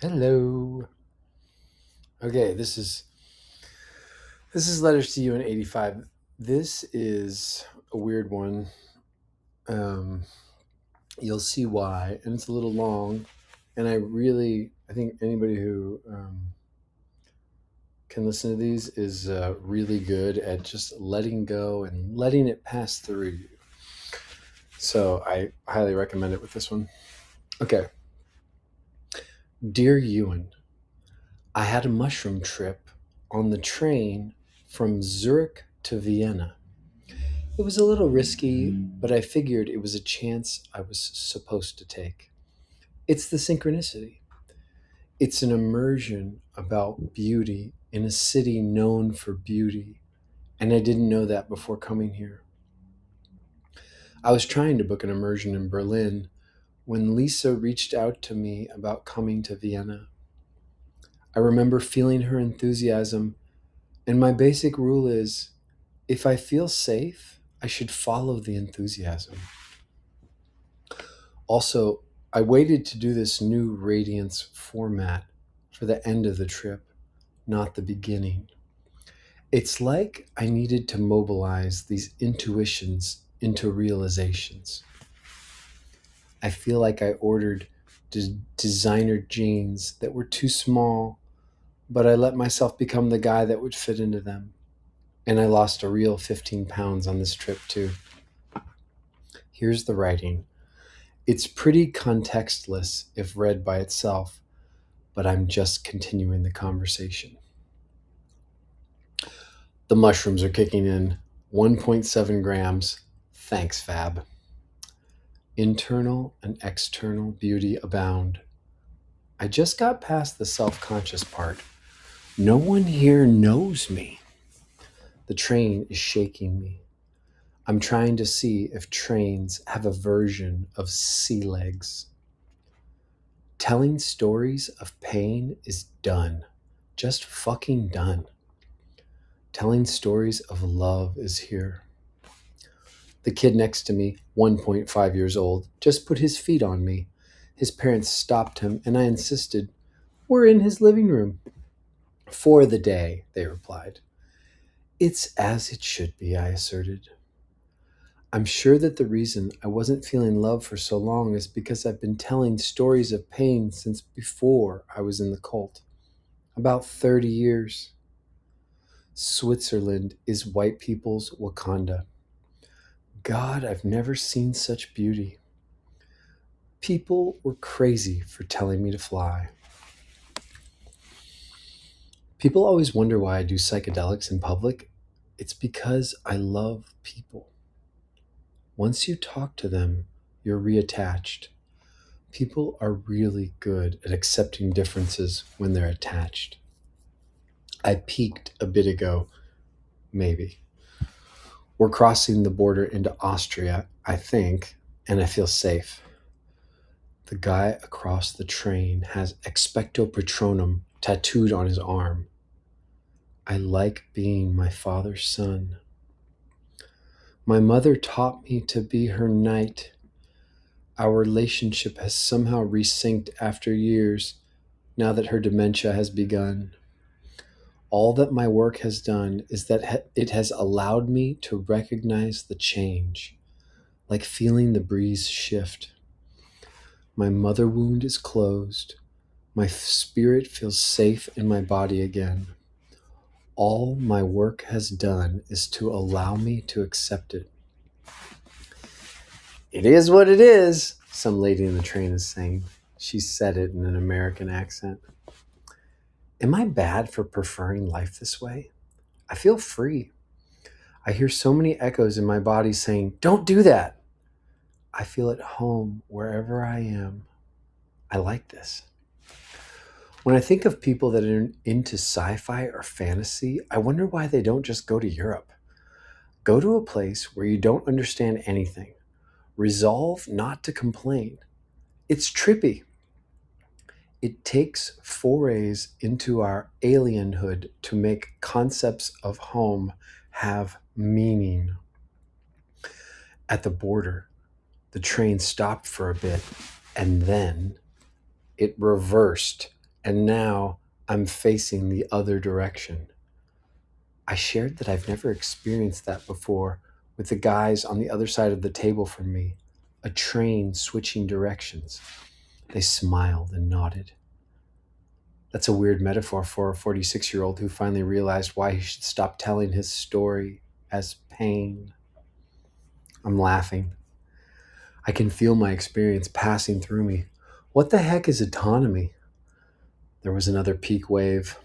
Hello. Okay, this is letters to you in 85. This is a weird one. Um, you'll see why, and it's a little long. And I think anybody who can listen to these is really good at just letting go and letting it pass through you. So I highly recommend it with this one. Okay, dear Ewan, I had a mushroom trip on the train from Zurich to Vienna. It was a little risky, but I figured it was a chance I was supposed to take. It's the synchronicity. It's an immersion about beauty in a city known for beauty, and I didn't know that before coming here. I was trying to book an immersion in Berlin when Lisa reached out to me about coming to Vienna. I remember feeling her enthusiasm, and my basic rule is if I feel safe, I should follow the enthusiasm. Also, I waited to do this new Radiance format for the end of the trip, not the beginning. It's like I needed to mobilize these intuitions into realizations. I feel like I ordered designer jeans that were too small, but I let myself become the guy that would fit into them. And I lost a real 15 pounds on this trip, too. Here's the writing. It's pretty contextless if read by itself, but I'm just continuing the conversation. The mushrooms are kicking in 1.7 grams. Thanks, Fab. Internal and external beauty abound. I just got past the self conscious part. No one here knows me. The train is shaking me. I'm trying to see if trains have a version of sea legs. Telling stories of pain is done. Just fucking done. Telling stories of love is here. The kid next to me, 1.5 years old, just put his feet on me. His parents stopped him, and I insisted, "We're in his living room." "For the day," they replied. "It's as it should be," I asserted. I'm sure that the reason I wasn't feeling love for so long is because I've been telling stories of pain since before I was in the cult. About 30 years. Switzerland is white people's Wakanda. God, I've never seen such beauty. People were crazy for telling me to fly. People always wonder why I do psychedelics in public. It's because I love people. Once you talk to them, you're reattached. People are really good at accepting differences when they're attached. I peaked a bit ago, maybe. We're crossing the border into Austria, I think, and I feel safe. The guy across the train has Expecto Patronum tattooed on his arm. I like being my father's son. My mother taught me to be her knight. Our relationship has somehow resynced after years, now that her dementia has begun. All that my work has done is that it has allowed me to recognize the change, like feeling the breeze shift. My mother wound is closed. My spirit feels safe in my body again. All my work has done is to allow me to accept it. "It is what it is," some lady in the train is saying. She said it in an American accent. Am I bad for preferring life this way? I feel free. I hear so many echoes in my body saying, "Don't do that." I feel at home wherever I am. I like this. When I think of people that are into sci-fi or fantasy, I wonder why they don't just go to Europe. Go to a place where you don't understand anything. Resolve not to complain. It's trippy. It takes forays into our alienhood to make concepts of home have meaning. At the border, the train stopped for a bit and then it reversed And now I'm facing the other direction. I shared that I've never experienced that before with the guys on the other side of the table from me, a train switching directions. They smiled and nodded. That's a weird metaphor for a 46-year-old who finally realized why he should stop telling his story as pain. I'm laughing. I can feel my experience passing through me. What the heck is autonomy? There was another peak wave.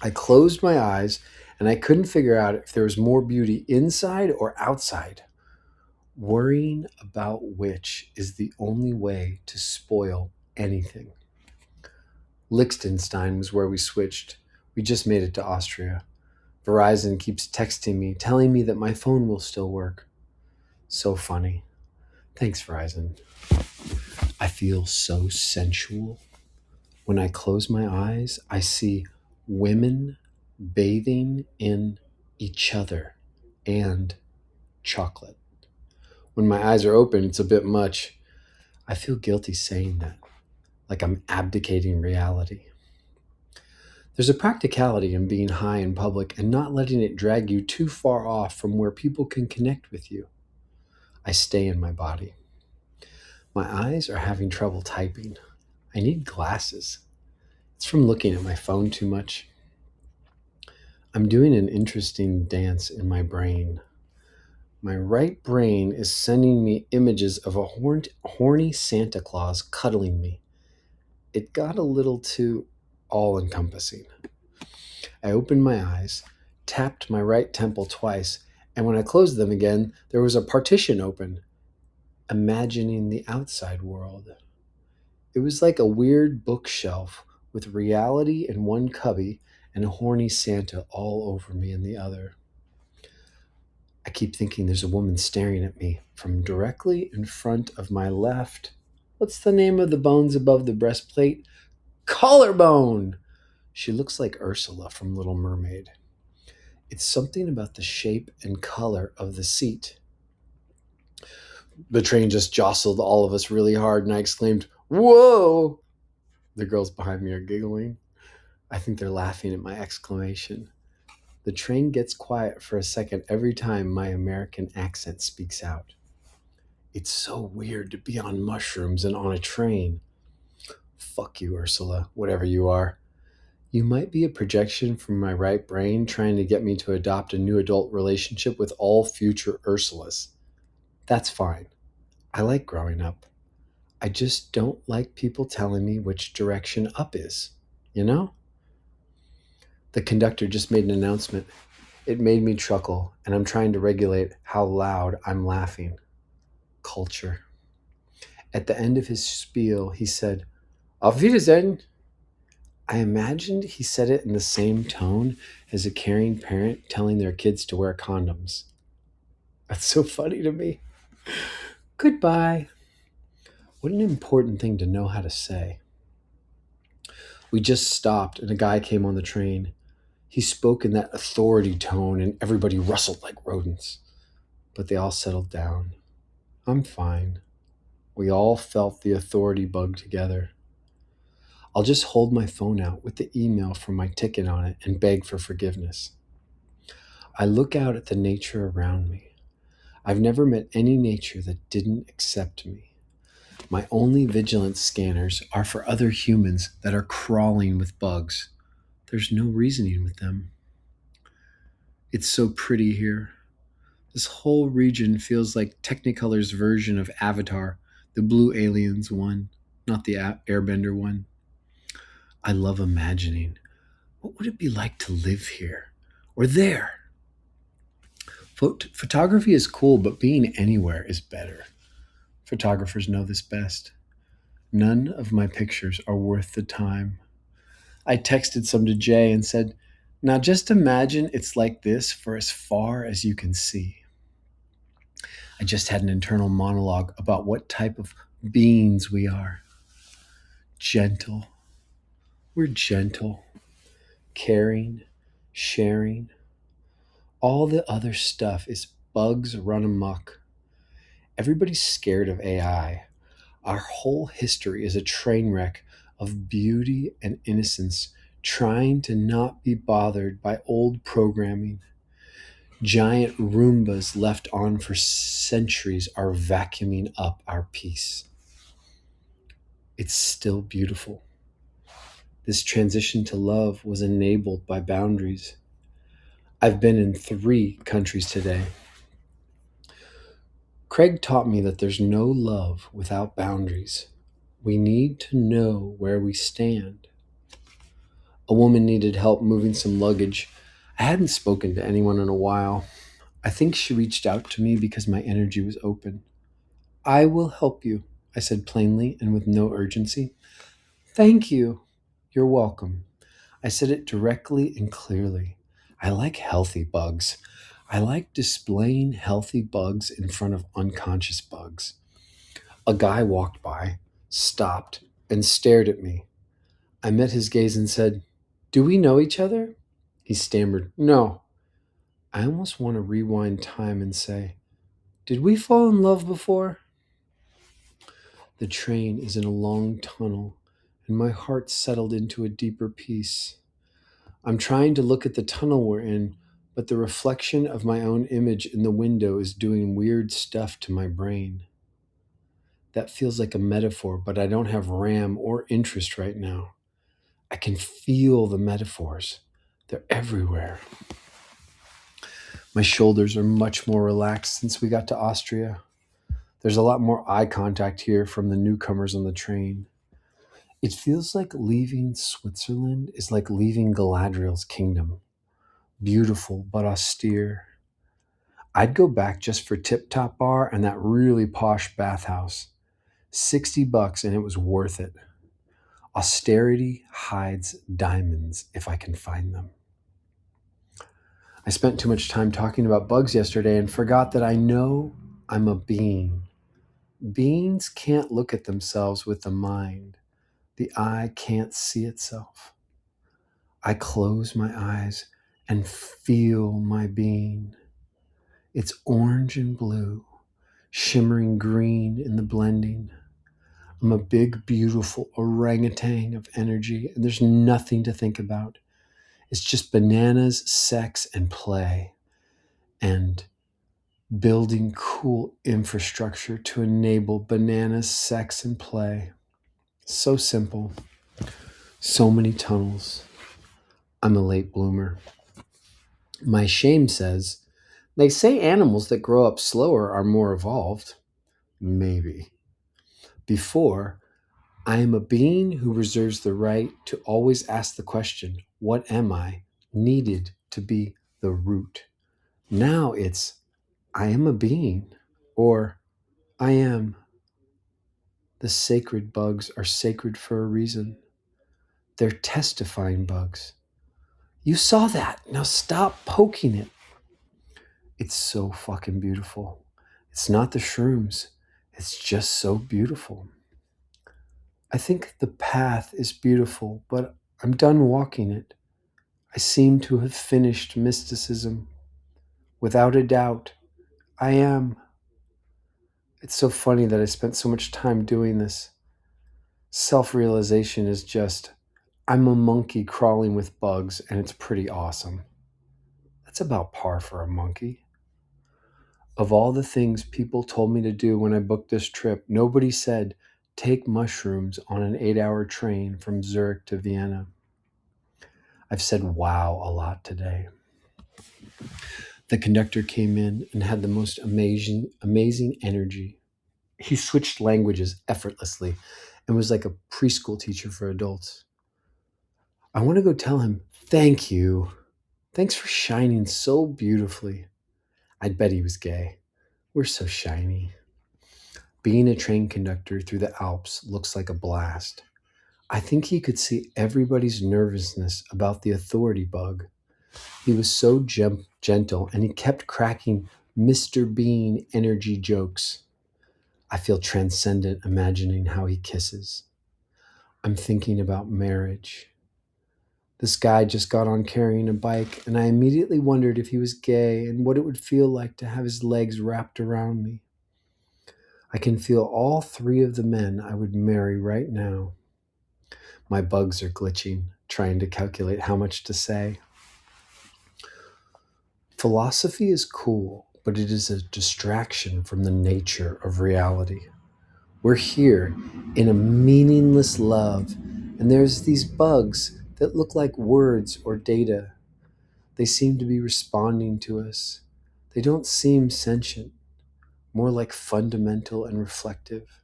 I closed my eyes and I couldn't figure out if there was more beauty inside or outside. Worrying about which is the only way to spoil anything. Liechtenstein was where we switched. We just made it to Austria. Verizon keeps texting me, telling me that my phone will still work. So funny. Thanks, Verizon. I feel so sensual. When I close my eyes, I see women bathing in each other and chocolate. When my eyes are open, it's a bit much. I feel guilty saying that, like I'm abdicating reality. There's a practicality in being high in public and not letting it drag you too far off from where people can connect with you. I stay in my body. My eyes are having trouble typing. I need glasses. It's from looking at my phone too much. I'm doing an interesting dance in my brain. My right brain is sending me images of a horny Santa Claus cuddling me. It got a little too all encompassing. I opened my eyes, tapped my right temple twice, and when I closed them again, there was a partition open, imagining the outside world. It was like a weird bookshelf with reality in one cubby and a horny Santa all over me in the other. I keep thinking there's a woman staring at me from directly in front of my left. What's the name of the bones above the breastplate? Collarbone! She looks like Ursula from Little Mermaid. It's something about the shape and color of the seat. The train just jostled all of us really hard, and I exclaimed, "Whoa!" The girls behind me are giggling. I think they're laughing at my exclamation. The train gets quiet for a second every time my American accent speaks out. It's so weird to be on mushrooms and on a train. Fuck you, Ursula, whatever you are. You might be a projection from my right brain trying to get me to adopt a new adult relationship with all future Ursulas. That's fine. I like growing up. I just don't like people telling me which direction up is. You know? The conductor just made an announcement. It made me chuckle, and I'm trying to regulate how loud I'm laughing. Culture. At the end of his spiel, he said, Auf Wiedersehen. I imagined he said it in the same tone as a caring parent telling their kids to wear condoms. That's so funny to me. Goodbye. What an important thing to know how to say. We just stopped and a guy came on the train. He spoke in that authority tone and everybody rustled like rodents. But they all settled down. I'm fine. We all felt the authority bug together. I'll just hold my phone out with the email from my ticket on it and beg for forgiveness. I look out at the nature around me. I've never met any nature that didn't accept me. My only vigilance scanners are for other humans that are crawling with bugs. There's no reasoning with them. It's so pretty here. This whole region feels like Technicolor's version of Avatar, the Blue Aliens one, not the Airbender one. I love imagining. What would it be like to live here? Or there? Photography is cool, but being anywhere is better. Photographers know this best. None of my pictures are worth the time. I texted some to Jay and said, now just imagine it's like this for as far as you can see. I just had an internal monologue about what type of beings we are. Gentle. We're gentle, caring, sharing. All the other stuff is bugs run amok. Everybody's scared of AI. Our whole history is a train wreck of beauty and innocence, trying to not be bothered by old programming. Giant Roombas left on for centuries are vacuuming up our peace. It's still beautiful. This transition to love was enabled by boundaries. I've been in 3 countries today. Craig taught me that there's no love without boundaries. We need to know where we stand. A woman needed help moving some luggage. I hadn't spoken to anyone in a while. I think she reached out to me because my energy was open. I will help you, I said plainly and with no urgency. Thank you. You're welcome. I said it directly and clearly. I like healthy bugs. I like displaying healthy bugs in front of unconscious bugs. A guy walked by, stopped, and stared at me. I met his gaze and said, Do we know each other? He stammered, No. I almost want to rewind time and say, Did we fall in love before? The train is in a long tunnel, and my heart settled into a deeper peace. I'm trying to look at the tunnel we're in, but the reflection of my own image in the window is doing weird stuff to my brain. That feels like a metaphor, but I don't have RAM or interest right now. I can feel the metaphors. They're everywhere. My shoulders are much more relaxed since we got to Austria. There's a lot more eye contact here from the newcomers on the train. It feels like leaving Switzerland is like leaving Galadriel's kingdom. Beautiful but austere. I'd go back just for Tip Top Bar and that really posh bathhouse. $60 and it was worth it. Austerity hides diamonds if I can find them. I spent too much time talking about bugs yesterday and forgot that I know I'm a being. Beings can't look at themselves with the mind. The eye can't see itself. I close my eyes and feel my being. It's orange and blue, shimmering green in the blending. I'm a big, beautiful orangutan of energy, and there's nothing to think about. It's just bananas, sex, and play, and building cool infrastructure to enable bananas, sex, and play. So simple. So many tunnels. I'm a late bloomer. My shame says, they say animals that grow up slower are more evolved. Maybe. Before, I am a being who reserves the right to always ask the question, what am I? Needed to be the root. Now it's, I am a being, or I am. The sacred bugs are sacred for a reason. They're testifying bugs. You saw that. Now stop poking it. It's so fucking beautiful. It's not the shrooms. It's just so beautiful. I think the path is beautiful, but I'm done walking it. I seem to have finished mysticism. Without a doubt, I am. It's so funny that I spent so much time doing this. Self-realization is just, I'm a monkey crawling with bugs, and it's pretty awesome. That's about par for a monkey. Of all the things people told me to do when I booked this trip, nobody said, take mushrooms on an 8-hour train from Zurich to Vienna. I've said wow a lot today. The conductor came in and had the most amazing energy. He switched languages effortlessly and was like a preschool teacher for adults. I want to go tell him, thank you. Thanks for shining so beautifully. I'd bet he was gay. We're so shiny. Being a train conductor through the Alps looks like a blast. I think he could see everybody's nervousness about the authority bug. He was so gentle, and he kept cracking Mr. Bean energy jokes. I feel transcendent imagining how he kisses. I'm thinking about marriage. This guy just got on carrying a bike, and I immediately wondered if he was gay and what it would feel like to have his legs wrapped around me. I can feel all 3 of the men I would marry right now. My bugs are glitching, trying to calculate how much to say. Philosophy is cool, but it is a distraction from the nature of reality. We're here in a meaningless love, and there's these bugs that look like words or data. They seem to be responding to us. They don't seem sentient, more like fundamental and reflective.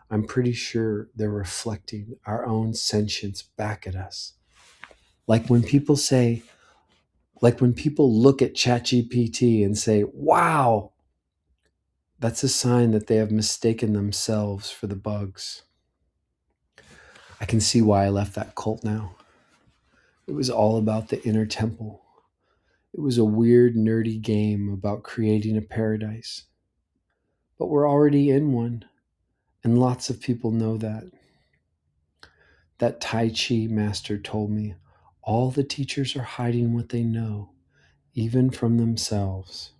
I'm pretty sure they're reflecting our own sentience back at us. Like when people say, like when people look at ChatGPT and say, wow, that's a sign that they have mistaken themselves for the bugs. I can see why I left that cult now. It was all about the inner temple. It was a weird, nerdy game about creating a paradise. But we're already in one, and lots of people know that. That Tai Chi master told me all the teachers are hiding what they know, even from themselves.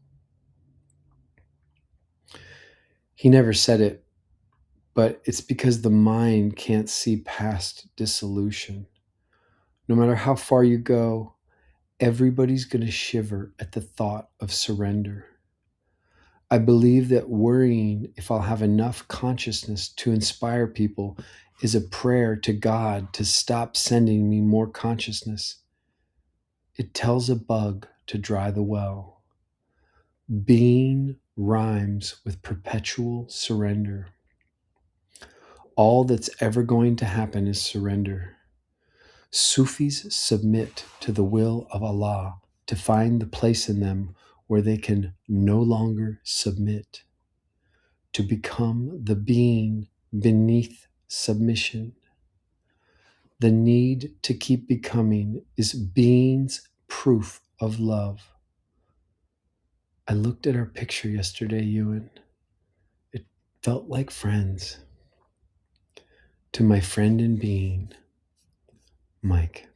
He never said it, but it's because the mind can't see past dissolution. No matter how far you go, everybody's going to shiver at the thought of surrender. I believe that worrying if I'll have enough consciousness to inspire people is a prayer to God to stop sending me more consciousness. It tells a bug to dry the well. Being rhymes with perpetual surrender. All that's ever going to happen is surrender. Sufis submit to the will of Allah to find the place in them where they can no longer submit, to become the being beneath submission. The need to keep becoming is being's proof of love. I looked at our picture yesterday, Ewan. It felt like friends. To my friend in being, Mike.